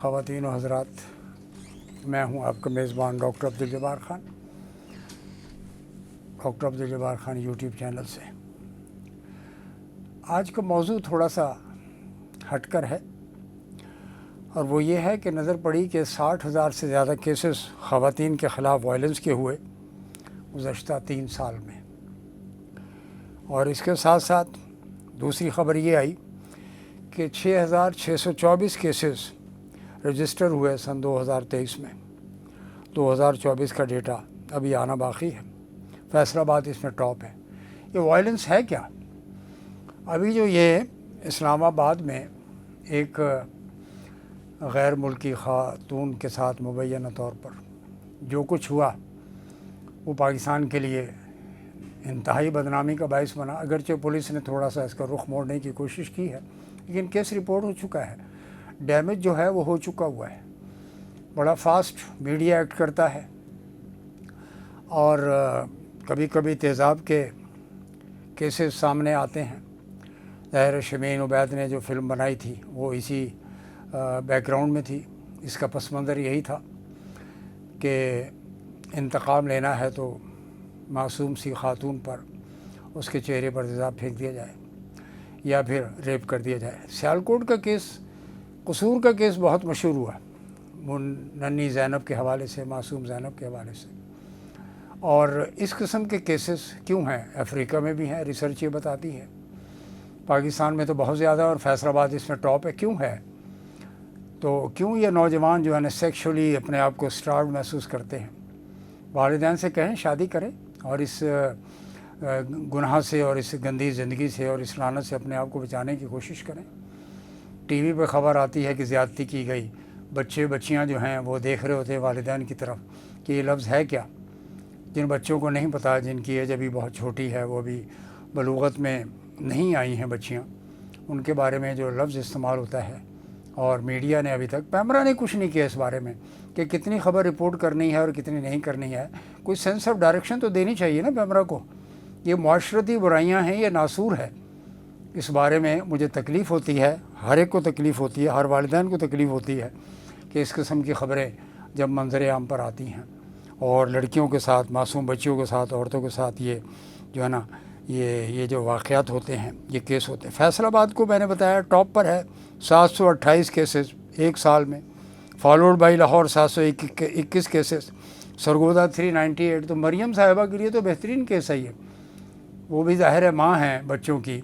خواتین و حضرات، میں ہوں آپ کا میزبان doctor Abduljabbar Khan, doctor Abduljabbar Khan YouTube channel سے۔ آج کا موضوع تھوڑا سا ہٹ کر ہے، اور وہ یہ ہے کہ نظر پڑی کہ 60,000 سے زیادہ کیسز خواتین کے خلاف وائلنس کے ہوئے گزشتہ 3 سال میں، اور اس کے ساتھ ساتھ دوسری خبر یہ آئی کہ 6,624 کیسز رجسٹر ہوئے سن 2023 میں۔ 2024 کا ڈیٹا ابھی آنا باقی ہے۔ فیصل آباد اس میں ٹاپ ہے۔ یہ وائلنس ہے کیا؟ ابھی جو یہ اسلام آباد میں ایک غیر ملکی خاتون کے ساتھ مبینہ طور پر جو کچھ ہوا، وہ پاکستان کے لیے انتہائی بدنامی کا باعث بنا۔ اگرچہ پولیس نے تھوڑا سا اس کا رخ موڑنے کی کوشش کی ہے، لیکن کیس رپورٹ ہو چکا ہے، ڈیمیج جو ہے وہ ہو چکا ہوا ہے۔ بڑا فاسٹ میڈیا ایکٹ کرتا ہے، اور کبھی کبھی تیزاب کے کیسز سامنے آتے ہیں۔ ظاہر شمین عبید نے جو فلم بنائی تھی وہ اسی بیک گراؤنڈ میں تھی۔ اس کا پس منظر یہی تھا کہ انتقام لینا ہے تو معصوم سی خاتون پر اس کے چہرے پر تیزاب پھینک دیا جائے یا پھر ریپ کر دیا جائے۔ سیالکوٹ کا کیس، قصور کا کیس بہت مشہور ہوا، ننھی زینب کے حوالے سے، معصوم زینب کے حوالے سے۔ اور اس قسم کے کیسز کیوں ہیں؟ افریقہ میں بھی ہیں، ریسرچ یہ بتاتی ہے۔ پاکستان میں تو بہت زیادہ، اور فیصل آباد اس میں ٹاپ ہے۔ کیوں ہے؟ تو کیوں یہ نوجوان جو ہے نا سیکشولی اپنے آپ کو اسٹارڈ محسوس کرتے ہیں؟ والدین سے کہیں شادی کریں، اور اس گناہ سے اور اس گندی زندگی سے اور اس لعنت سے اپنے آپ کو بچانے کی کوشش کریں۔ ٹی وی پہ خبر آتی ہے کہ زیادتی کی گئی، بچیاں جو ہیں وہ دیکھ رہے ہوتے ہیں والدین کی طرف کہ یہ لفظ ہے کیا۔ جن بچوں کو نہیں پتہ، جن کی ایج ابھی بہت چھوٹی ہے، وہ ابھی بلوغت میں نہیں آئی ہیں بچیاں، ان کے بارے میں جو لفظ استعمال ہوتا ہے، اور میڈیا نے ابھی تک، پیمرا نے کچھ نہیں کیا اس بارے میں کہ کتنی خبر رپورٹ کرنی ہے اور کتنی نہیں کرنی ہے۔ کوئی سینس آف ڈائریکشن تو دینی چاہیے نا پیمرا کو۔ یہ معاشرتی برائیاں ہیں، یہ ناسور ہے۔ اس بارے میں مجھے تکلیف ہوتی ہے، ہر ایک کو تکلیف ہوتی ہے، ہر والدین کو تکلیف ہوتی ہے کہ اس قسم کی خبریں جب منظر عام پر آتی ہیں، اور لڑکیوں کے ساتھ، معصوم بچیوں کے ساتھ، عورتوں کے ساتھ یہ جو ہے نا یہ جو واقعات ہوتے ہیں، یہ کیس ہوتے ہیں۔ فیصل آباد کو میں نے بتایا ٹاپ پر ہے، 728 کیسز ایک سال میں، followed by Lahore 721 cases, Sargodha 398۔ تو مریم صاحبہ کے لیے تو بہترین کیس ہے یہ۔ وہ بھی ظاہر ہے ماں ہیں بچوں کی،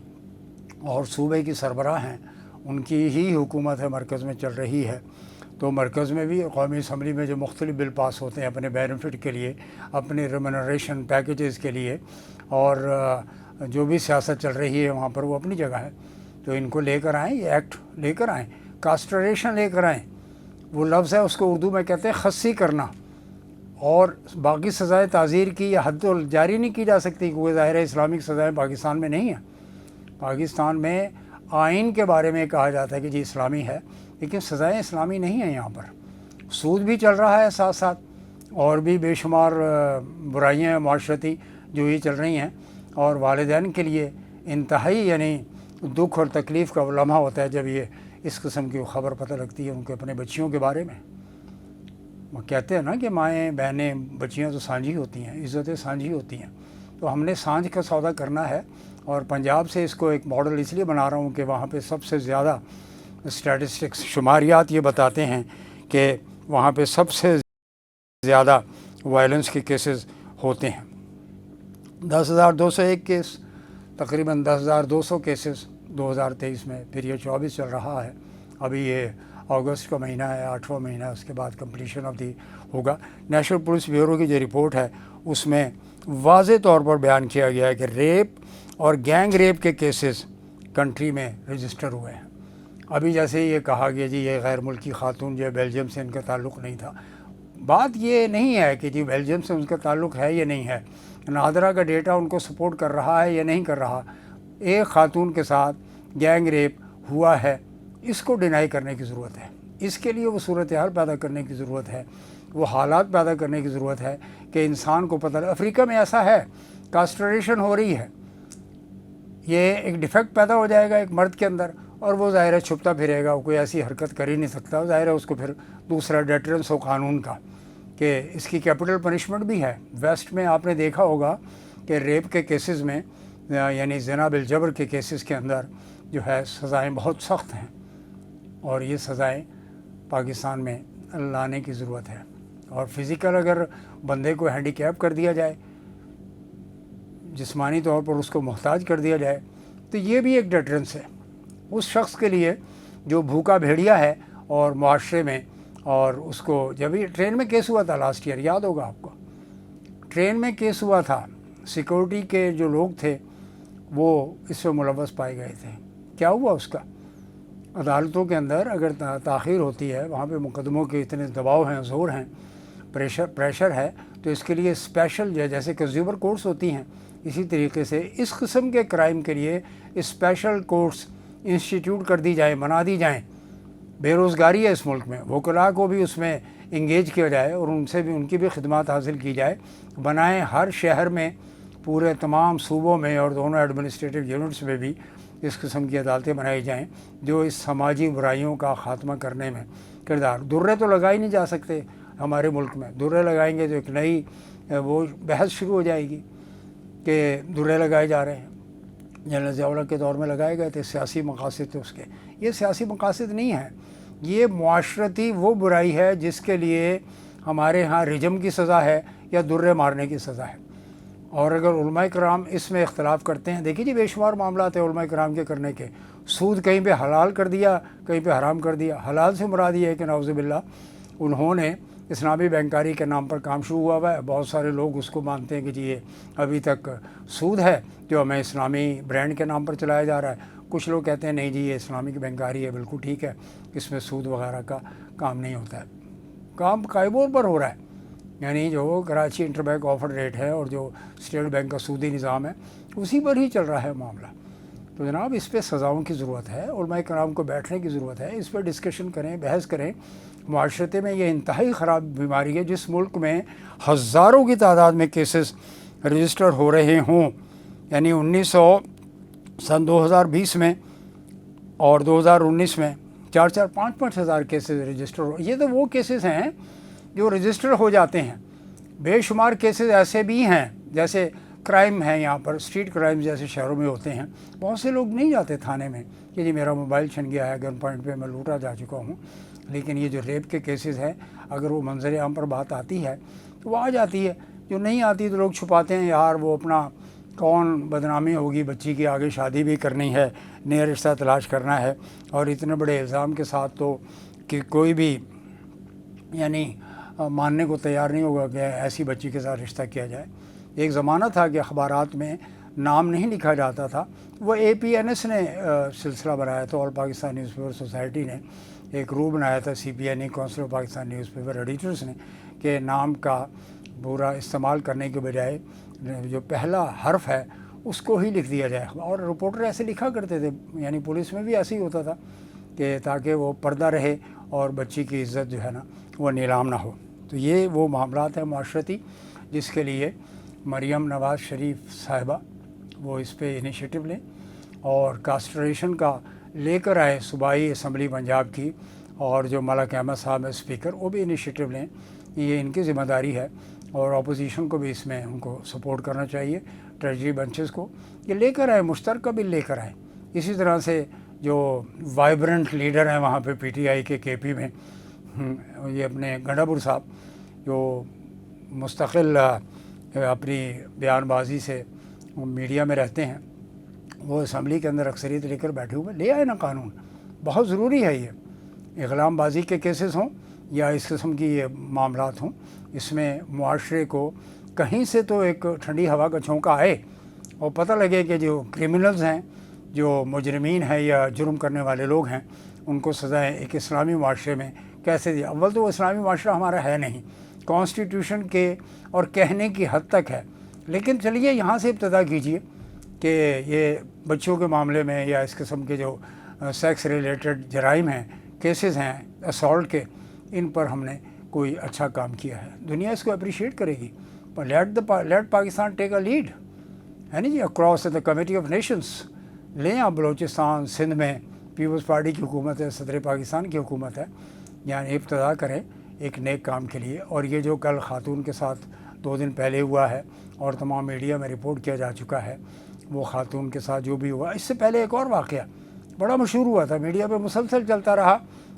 اور صوبے کی سربراہ ہیں، ان کی ہی حکومت ہے، مرکز میں چل رہی ہے۔ تو مرکز میں بھی، قومی اسمبلی میں جو مختلف بل پاس ہوتے ہیں اپنے بینیفٹ کے لیے، اپنے ریمونریشن پیکیجز کے لیے، اور جو بھی سیاست چل رہی ہے وہاں پر، وہ اپنی جگہ ہے۔ تو ان کو لے کر آئیں، یہ ایکٹ لے کر آئیں، کاسٹریشن لے کر آئیں۔ وہ لفظ ہے، اس کو اردو میں کہتے ہیں خصی کرنا، اور باقی سزائے تعزیر کی یا حد تو جاری نہیں کی جا سکتی، کیونکہ ظاہر ہے اسلامک سزائیں پاکستان میں نہیں ہیں۔ پاکستان میں آئین کے بارے میں کہا جاتا ہے کہ جی اسلامی ہے، لیکن سزائیں اسلامی نہیں ہیں یہاں پر۔ سود بھی چل رہا ہے ساتھ ساتھ، اور بھی بے شمار برائیاں معاشرتی جو یہ چل رہی ہیں، اور والدین کے لیے انتہائی یعنی دکھ اور تکلیف کا لمحہ ہوتا ہے جب یہ اس قسم کی خبر پتہ لگتی ہے ان کے اپنے بچیوں کے بارے میں۔ وہ کہتے ہیں نا کہ مائیں، بہنیں، بچیاں تو سانجھی ہوتی ہیں، عزتیں سانجھی ہوتی ہیں۔ تو ہم نے سانجھ کا سودا کرنا ہے، اور پنجاب سے اس کو ایک ماڈل اس لیے بنا رہا ہوں کہ وہاں پہ سب سے زیادہ اسٹیٹسٹکس، شماریات یہ بتاتے ہیں کہ وہاں پہ سب سے زیادہ وائلنس کے کیسز ہوتے ہیں۔ 10,201 کیس، تقریباً 10,200 کیسز 2023 میں، پھر یہ 24 چل رہا ہے۔ ابھی یہ اگست کا مہینہ ہے، 8واں مہینہ، اس کے بعد کمپلیشن آف دی ہوگا۔ نیشنل پولیس بیورو کی جو رپورٹ ہے اس میں واضح طور پر بیان کیا گیا ہے کہ ریپ اور گینگ ریپ کے کیسز کنٹری میں رجسٹر ہوئے ہیں۔ ابھی جیسے یہ کہا گیا جی یہ غیر ملکی خاتون جو ہے بیلجیم سے ان کا تعلق نہیں تھا، بات یہ نہیں ہے کہ جی بیلجیم سے ان کا تعلق ہے یا نہیں ہے، نادرا کا ڈیٹا ان کو سپورٹ کر رہا ہے یا نہیں کر رہا۔ ایک خاتون کے ساتھ گینگ ریپ ہوا ہے، اس کو ڈینائی کرنے کی ضرورت ہے۔ اس کے لیے وہ صورتحال پیدا کرنے کی ضرورت ہے، وہ حالات پیدا کرنے کی ضرورت ہے کہ انسان کو پتہ۔ افریقہ میں ایسا ہے، کاسٹریشن ہو رہی ہے، یہ ایک ڈیفیکٹ پیدا ہو جائے گا ایک مرد کے اندر، اور وہ ظاہر ہے چھپتا پھرے گا، کوئی ایسی حرکت کر ہی نہیں سکتا، ظاہر ہے اس کو پھر دوسرا ڈیٹرنس ہو قانون کا کہ اس کی کیپٹل پنشمنٹ بھی ہے۔ ویسٹ میں آپ نے دیکھا ہوگا کہ ریپ کے کیسز میں یعنی زنا بالجبر کے کیسز کے اندر جو ہے سزائیں بہت سخت ہیں، اور یہ سزائیں پاکستان میں لانے کی ضرورت ہے۔ اور فزیکل اگر بندے کو ہینڈی کیپ کر دیا جائے، جسمانی طور پر اس کو محتاج کر دیا جائے، تو یہ بھی ایک ڈیٹرنس ہے اس شخص کے لیے جو بھوکا بھیڑیا ہے اور معاشرے میں۔ اور اس کو جب یہ ٹرین میں کیس ہوا تھا لاسٹ ایئر، یاد ہوگا آپ کو، ٹرین میں کیس ہوا تھا، سیکورٹی کے جو لوگ تھے وہ اس میں ملوث پائے گئے تھے۔ کیا ہوا اس کا؟ عدالتوں کے اندر اگر تاخیر ہوتی ہے، وہاں پہ مقدموں کے اتنے دباؤ ہیں، زور ہیں، پریشر ہے، تو اس کے لیے اسپیشل جیسے کنزیومر کورٹس ہوتی ہیں، اسی طریقے سے اس قسم کے کرائم کے لیے اسپیشل کورٹس انسٹیٹیوٹ کر دی جائیں، بنا دی جائیں۔ بے روزگاری ہے اس ملک میں، وکلاء کو بھی اس میں انگیج کیا جائے اور ان سے بھی ان کی بھی خدمات حاصل کی جائے، بنائیں ہر شہر میں، پورے تمام صوبوں میں اور دونوں ایڈمنسٹریٹو یونٹس میں بھی اس قسم کی عدالتیں بنائی جائیں جو اس سماجی برائیوں کا خاتمہ کرنے میں کردار۔ درے تو لگا ہی نہیں جا سکتے ہمارے ملک میں، درے لگائیں گے تو ایک نئی وہ بحث شروع ہو جائے گی کہ درے لگائے جا رہے ہیں، جنرل ضیاء الحق کے دور میں لگائے گئے تھے، سیاسی مقاصد تھے اس کے۔ یہ سیاسی مقاصد نہیں ہیں، یہ معاشرتی وہ برائی ہے جس کے لیے ہمارے ہاں رجم کی سزا ہے یا درے مارنے کی سزا ہے۔ اور اگر علماء کرام اس میں اختلاف کرتے ہیں، دیکھیے جی بے شمار معاملات ہیں علماء کرام کے کرنے کے، سود کہیں پہ حلال کر دیا، کہیں پہ حرام کر دیا۔ حلال سے مراد یہ ہے کہ نعوذ باللہ انہوں نے اسلامی بینکاری کے نام پر کام شروع ہوا ہے، بہت سارے لوگ اس کو مانتے ہیں کہ جی یہ ابھی تک سود ہے جو ہمیں اسلامی برانڈ کے نام پر چلایا جا رہا ہے۔ کچھ لوگ کہتے ہیں نہیں جی یہ اسلامک بینکاری ہے، بالکل ٹھیک ہے، اس میں سود وغیرہ کا کام نہیں ہوتا ہے، کام قائبور پر ہو رہا ہے، یعنی جو Karachi inter bank offer rate ہے اور جو اسٹیٹ بینک کا سودی نظام ہے اسی پر ہی چل رہا ہے معاملہ۔ تو جناب اس پہ سزاؤں کی ضرورت ہے، علماء کرام کو بیٹھنے کی ضرورت ہے، اس پہ ڈسکشن کریں، بحث کریں۔ معاشرے میں یہ انتہائی خراب بیماری ہے، جس ملک میں ہزاروں کی تعداد میں کیسز رجسٹر ہو رہے ہوں، یعنی 2020 میں اور 2019 میں 4-5 ہزار کیسز رجسٹر ہو۔ یہ تو وہ کیسز ہیں جو رجسٹر ہو جاتے ہیں، بے شمار کیسز ایسے بھی ہیں جیسے کرائم ہیں یہاں پر، اسٹریٹ کرائم جیسے شہروں میں ہوتے ہیں، بہت سے لوگ نہیں جاتے تھانے میں کہ جی میرا موبائل چھن گیا ہے، گن پوائنٹ پہ میں لوٹا جا چکا ہوں، لیکن یہ جو ریپ کے کیسز ہیں اگر وہ منظر عام پر بات آتی ہے تو وہ آ جاتی ہے، جو نہیں آتی تو لوگ چھپاتے ہیں، یار وہ اپنا کون بدنامی ہوگی، بچی کی آگے شادی بھی کرنی ہے، نیا رشتہ تلاش کرنا ہے، اور اتنے بڑے الزام کے ساتھ تو کہ کوئی بھی یعنی ماننے کو تیار نہیں ہوگا کہ ایسی بچی کے ساتھ رشتہ کیا جائے۔ ایک زمانہ تھا کہ اخبارات میں نام نہیں لکھا جاتا تھا، وہ APNS نے سلسلہ بنایا تھا، آل پاکستان نیوز پیپر سوسائٹی نے ایک رول بنایا تھا، CPNE council of Pakistan news paper editors نے، کہ نام کا برا استعمال کرنے کے بجائے جو پہلا حرف ہے اس کو ہی لکھ دیا جائے، اور رپورٹر ایسے لکھا کرتے تھے، یعنی پولیس میں بھی ایسے ہی ہوتا تھا کہ تاکہ وہ پردہ رہے اور بچی کی عزت جو ہے نا وہ نیلام نہ ہو۔ تو یہ وہ معاملات ہیں معاشرتی جس کے لیے مریم نواز شریف صاحبہ وہ اس پہ انیشیٹو لیں اور کاسٹریشن کا لے کر آئے صوبائی اسمبلی پنجاب کی، اور جو ملک احمد صاحب ہے اسپیکر، وہ بھی انیشیٹو لیں، یہ ان کی ذمہ داری ہے، اور اپوزیشن کو بھی اس میں ان کو سپورٹ کرنا چاہیے، ٹریجری بنچز کو یہ لے کر آئے، مشترکہ بل لے کر آئے۔ اسی طرح سے جو وائبرنٹ لیڈر ہیں وہاں پہ PTI کے KP میں، یہ اپنے گنڈاپور صاحب جو مستقل اپنی بیان بازی سے میڈیا میں رہتے ہیں، وہ اسمبلی کے اندر اکثریت لے کر بیٹھے ہوئے، لے آئے نا قانون، بہت ضروری ہے یہ، اقلام بازی کے کیسز ہوں یا اس قسم کی یہ معاملات ہوں، اس میں معاشرے کو کہیں سے تو ایک ٹھنڈی ہوا کا جھونکا آئے اور پتہ لگے کہ جو کرمنلز ہیں، جو مجرمین ہیں یا جرم کرنے والے لوگ ہیں، ان کو سزائیں ایک اسلامی معاشرے میں کیسے دیا۔ اول تو وہ اسلامی معاشرہ ہمارا ہے نہیں، کانسٹیٹیوشن کے اور کہنے کی حد تک ہے، لیکن چلیے یہاں سے ابتدا کیجئے کہ یہ بچوں کے معاملے میں یا اس قسم کے جو سیکس ریلیٹڈ جرائم ہیں، کیسز ہیں اسالٹ کے، ان پر ہم نے کوئی اچھا کام کیا ہے، دنیا اس کو اپریشیٹ کرے گی، پر let Pakistan take a lead ہے نا جی، across the committee of nations, لیں آپ بلوچستان، سندھ میں پیپلز پارٹی کی حکومت ہے, صدر پاکستان کی حکومت ہے, یعنی ابتدا کریں ایک نیک کام کے لیے. اور یہ جو کل خاتون کے ساتھ 2 دن پہلے ہوا ہے اور تمام میڈیا میں رپورٹ کیا جا چکا ہے, وہ خاتون کے ساتھ جو بھی ہوا, اس سے پہلے ایک اور واقعہ بڑا مشہور ہوا تھا, میڈیا پہ مسلسل چلتا رہا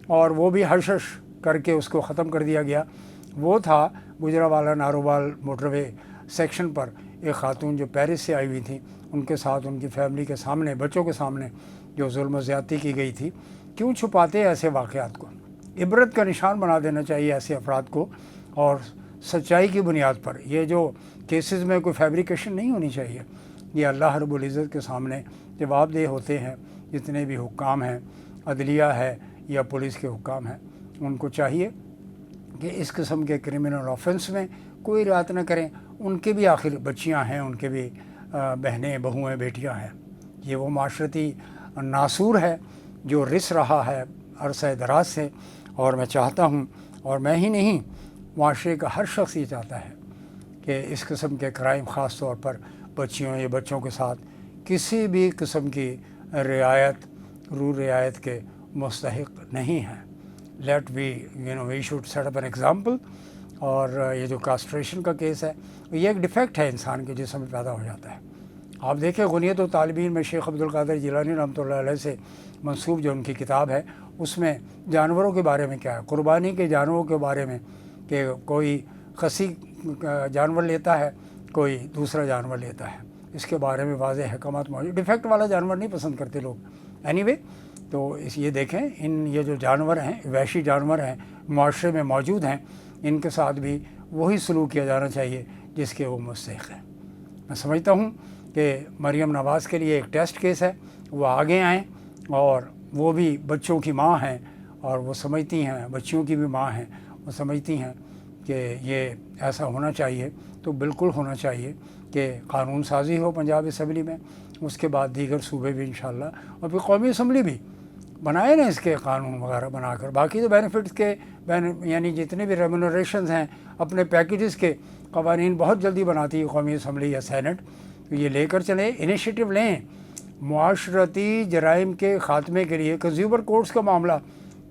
اور وہ بھی ہش ہش کر کے اس کو ختم کر دیا گیا. وہ تھا گجرانوالہ نارووال موٹر وے سیکشن پر ایک خاتون جو پیرس سے آئی ہوئی تھیں, ان کے ساتھ ان کی فیملی کے سامنے, بچوں کے سامنے جو ظلم و زیادتی کی گئی تھی. کیوں چھپاتے ہیں ایسے واقعات کو؟ عبرت کا نشان بنا دینا چاہیے ایسے افراد کو, اور سچائی کی بنیاد پر. یہ جو کیسز میں کوئی فیبریکیشن نہیں ہونی چاہیے. یہ اللہ رب العزت کے سامنے جواب دہ ہوتے ہیں جتنے بھی حکام ہیں, عدلیہ ہے یا پولیس کے حکام ہیں. ان کو چاہیے کہ اس قسم کے کرمنل آفینس میں کوئی رعایت نہ کریں. ان کے بھی آخر بچیاں ہیں, ان کے بھی بہنیں, بہویں, بیٹیاں ہیں. یہ وہ معاشرتی ناسور ہے جو رس رہا ہے عرصہ دراز سے, اور میں چاہتا ہوں, اور میں ہی نہیں, معاشرے کا ہر شخص یہ چاہتا ہے کہ اس قسم کے کرائم خاص طور پر بچیوں یا بچوں کے ساتھ کسی بھی قسم کی رعایت کے مستحق نہیں ہیں. Let we should set up an example. اور یہ جو کاسٹریشن کا کیس ہے, یہ ایک ڈیفیکٹ ہے انسان کے جسم میں پیدا ہو جاتا ہے. آپ دیکھیں غنیت و طالبین میں شیخ عبدالقادر جیلانی رحمۃ اللہ علیہ سے منسوب جو ان کی کتاب ہے, اس میں جانوروں کے بارے میں کیا ہے, قربانی کے جانوروں کے بارے میں, کہ کوئی خصی جانور لیتا ہے, کوئی دوسرا جانور لیتا ہے, اس کے بارے میں واضح احکامات موجود. ڈیفیکٹ والا جانور نہیں پسند کرتے لوگ. اینی وے, تو یہ دیکھیں, یہ جو جانور ہیں, وحشی جانور ہیں, معاشرے میں موجود ہیں, ان کے ساتھ بھی وہی سلوک کیا جانا چاہیے جس کے وہ مستحق ہیں. میں سمجھتا ہوں کہ مریم نواز کے لیے ایک ٹیسٹ کیس ہے. وہ آگے آئیں, اور وہ بھی بچوں کی ماں ہیں, اور وہ سمجھتی ہیں, بچیوں کی بھی ماں ہیں, وہ سمجھتی ہیں کہ یہ ایسا ہونا چاہیے. تو بالکل ہونا چاہیے کہ قانون سازی ہو پنجاب اسمبلی میں, اس کے بعد دیگر صوبے بھی انشاءاللہ, اور پھر قومی اسمبلی بھی بنائے نا اس کے قانون وغیرہ بنا کر. باقی تو بینیفٹس کے یعنی جتنے بھی ریمونریشنز ہیں, اپنے پیکیجز کے قوانین بہت جلدی بناتی ہے قومی اسمبلی یا سینٹ. تو یہ لے کر چلیں, انیشیٹو لیں معاشرتی جرائم کے خاتمے کے لیے. کنزیومر کورٹس کا معاملہ,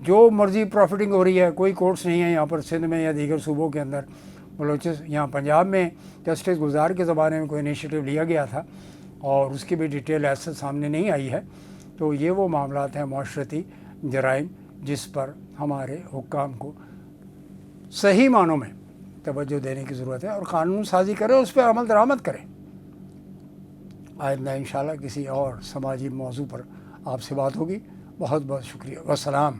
جو مرضی پروفٹنگ ہو رہی ہے, کوئی کورٹس نہیں ہے یہاں پر سندھ میں یا دیگر صوبوں کے اندر. یہاں پنجاب میں جسٹس گزار کے زمانے میں کوئی انیشیٹو لیا گیا تھا, اور اس کی بھی ڈیٹیل ایسے سامنے نہیں آئی ہے. تو یہ وہ معاملات ہیں معاشرتی جرائم جس پر ہمارے حکام کو صحیح معنوں میں توجہ دینے کی ضرورت ہے, اور قانون سازی کریں, اس پہ عمل درآمد کریں. آئندہ انشاءاللہ کسی اور سماجی موضوع پر آپ سے بات ہوگی. بہت بہت شکریہ. والسلام.